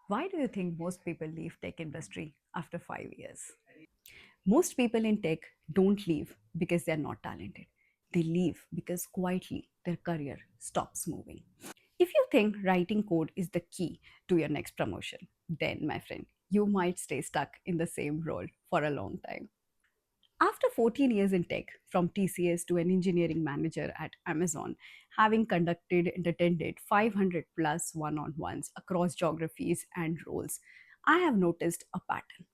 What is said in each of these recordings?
Why do you think most people leave tech industry after 5 years? Most people in tech don't leave because they're not talented. They leave because quietly their career stops moving. If you think writing code is the key to your next promotion, then my friend, you might stay stuck in the same role for a long time. After 14 years in tech, from TCS to an engineering manager at Amazon, having conducted and attended 500 plus one on ones across geographies and roles, I have noticed a pattern.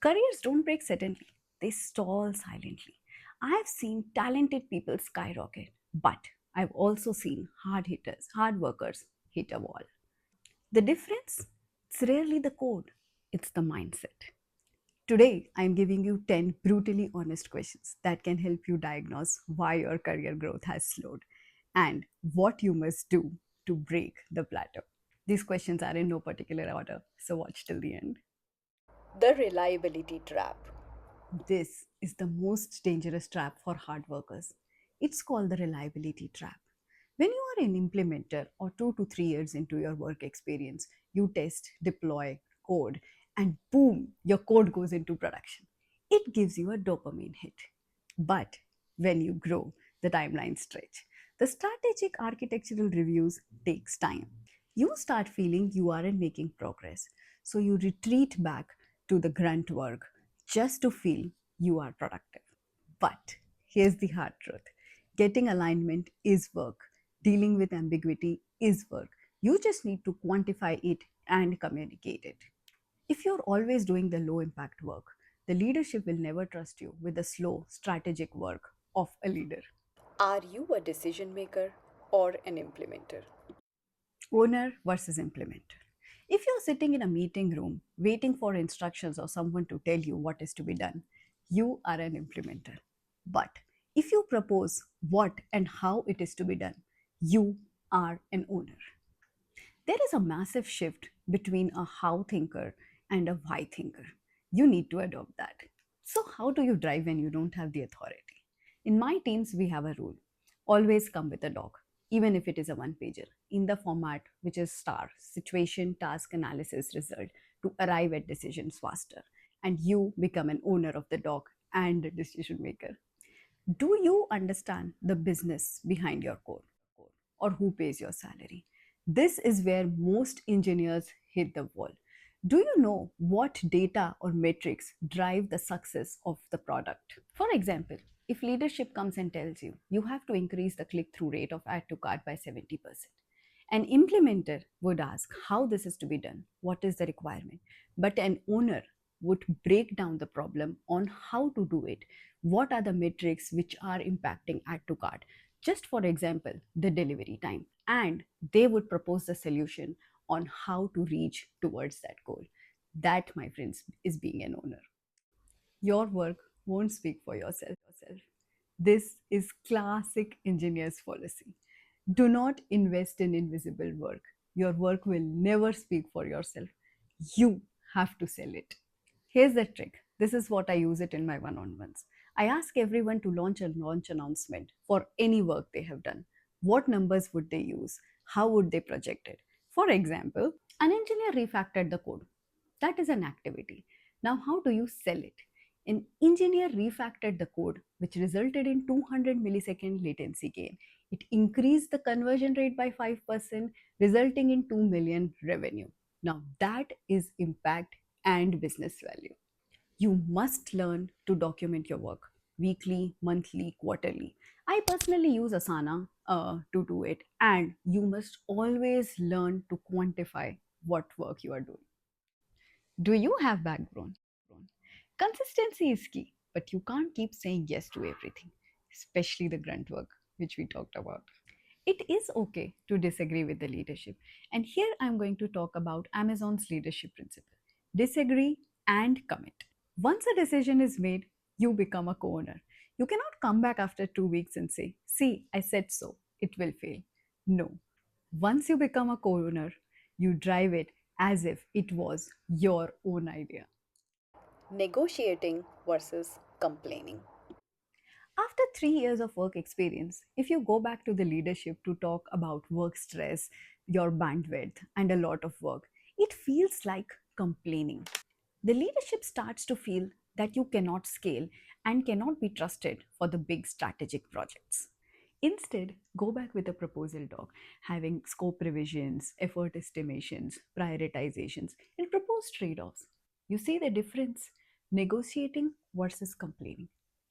Careers don't break suddenly, they stall silently. I have seen talented people skyrocket, but I've also seen hard hitters, hard workers hit a wall. The difference? It's rarely the code, it's the mindset. Today, I'm giving you 10 brutally honest questions that can help you diagnose why your career growth has slowed and what you must do to break the plateau. These questions are in no particular order, so watch till the end. The reliability trap. This is the most dangerous trap for hard workers. It's called the reliability trap. When you are an implementer or 2 to 3 years into your work experience, you test, deploy, code, and boom, your code goes into production. It gives you a dopamine hit. But when you grow, the timelines stretch. The strategic architectural reviews takes time. You start feeling you aren't making progress. So you retreat back to the grunt work just to feel you are productive. But here's the hard truth: getting alignment is work, dealing with ambiguity is work. You just need to quantify it and communicate it. If you're always doing the low impact work, the leadership will never trust you with the slow, strategic work of a leader. Are you a decision maker or an implementer? Owner versus implementer. If you're sitting in a meeting room waiting for instructions or someone to tell you what is to be done, you are an implementer. But if you propose what and how it is to be done, you are an owner. There is a massive shift between a how thinker and a why thinker. You need to adopt that. So, how do you drive when you don't have the authority? In my teams, we have a rule: always come with a doc, even if it is a one pager, in the format which is STAR, situation, task, analysis, result, to arrive at decisions faster. And you become an owner of the doc and a decision maker. Do you understand the business behind your code or who pays your salary? This is where most engineers hit the wall. Do you know what data or metrics drive the success of the product? For example, if leadership comes and tells you you have to increase the click through rate of add to cart by 70%, an implementer would ask how this is to be done, what is the requirement, but an owner would break down the problem on how to do it, what are the metrics which are impacting add to cart, just for example, the delivery time, and they would propose the solution on how to reach towards that goal. That, my friends, is being an owner. Your work won't speak for yourself. This is classic engineer's policy. Do not invest in invisible work. Your work will never speak for yourself. You have to sell it. Here's the trick. This is what I use it in my one-on-ones. I ask everyone to launch a launch announcement for any work they have done. What numbers would they use? How would they project it? For example, an engineer refactored the code. That is an activity. Now, how do you sell it? An engineer refactored the code, which resulted in 200 millisecond latency gain. It increased the conversion rate by 5%, resulting in 2 million revenue. Now, that is impact and business value. You must learn to document your work weekly, monthly, quarterly. I personally use Asana to do it, and you must always learn to quantify what work you are doing. Do you have backbone? Consistency is key, but you can't keep saying yes to everything, especially the grunt work, which we talked about. It is okay to disagree with the leadership. And here I'm going to talk about Amazon's leadership principle: disagree and commit. Once a decision is made, you become a co owner. You cannot come back after 2 weeks and say, "See, I said so, it will fail." No. Once you become a co owner, you drive it as if it was your own idea. Negotiating versus complaining. After 3 years of work experience, if you go back to the leadership to talk about work stress, your bandwidth, and a lot of work, it feels like complaining. The leadership starts to feel that you cannot scale and cannot be trusted for the big strategic projects. Instead, go back with a proposal doc, having scope revisions, effort estimations, prioritizations, and proposed trade offs. You see the difference? Negotiating versus complaining.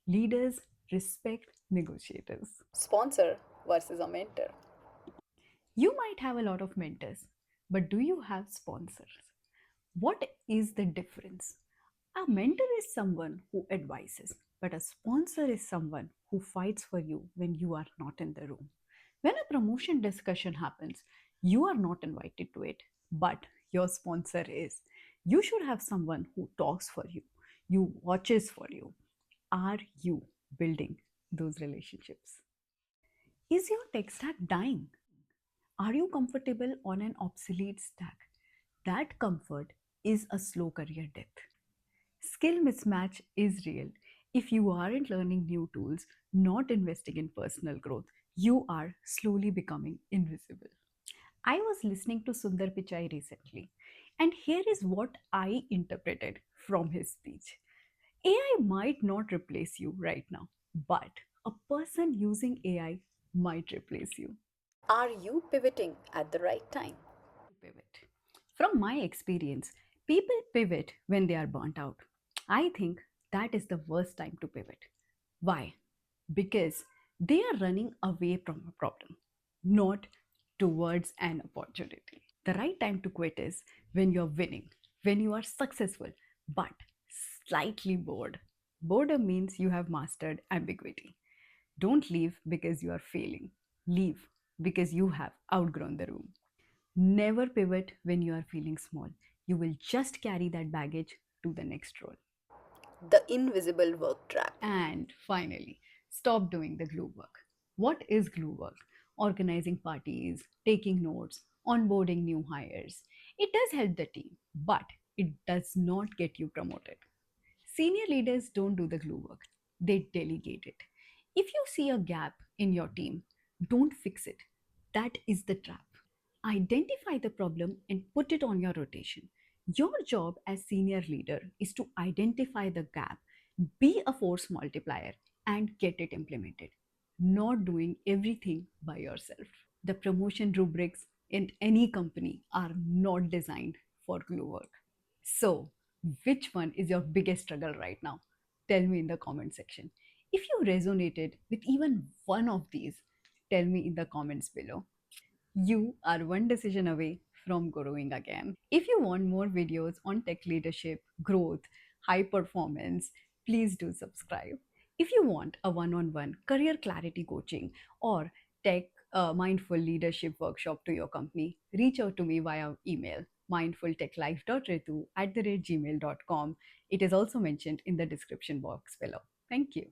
Leaders respect negotiators. Sponsor versus a mentor. You might have a lot of mentors, but do you have sponsors? What is the difference? A mentor is someone who advises, but a sponsor is someone who fights for you when you are not in the room. When a promotion discussion happens, you are not invited to it, but your sponsor is. You should have someone who talks for you, you watches for you. Are you building those relationships? Is your tech stack dying? Are you comfortable on an obsolete stack? That comfort is a slow career death. Skill mismatch is real. If you aren't learning new tools, not investing in personal growth, you are slowly becoming invisible. I was listening to Sundar Pichai recently, and here is what I interpreted from his speech. AI might not replace you right now, but a person using AI might replace you. Are you pivoting at the right time? Pivot. From my experience, people pivot when they are burnt out. I think that is the worst time to pivot. Why? Because they are running away from a problem, not towards an opportunity. The right time to quit is when you're winning, when you are successful, but slightly bored. Boredom means you have mastered ambiguity. Don't leave because you are failing. Leave because you have outgrown the room. Never pivot when you are feeling small. You will just carry that baggage to the next role. The invisible work trap. And finally, stop doing the glue work. What is glue work? Organizing parties, taking notes, onboarding new hires. It does help the team, but it does not get you promoted. Senior leaders don't do the glue work, they delegate it. If you see a gap in your team, don't fix it. That is the trap. Identify the problem and put it on your rotation. Your job as senior leader is to identify the gap, be a force multiplier, and get it implemented. Not doing everything by yourself. The promotion rubrics in any company are not designed for glue work. So, which one is your biggest struggle right now? Tell me in the comment section. If you resonated with even one of these, tell me in the comments below. You are one decision away from growing again. If you want more videos on tech leadership, growth, high performance, please do subscribe. If you want a one on one career clarity coaching or tech mindful leadership workshop to your company, reach out to me via email mindfultechlife.ritu@gmail.com. It is also mentioned in the description box below. Thank you.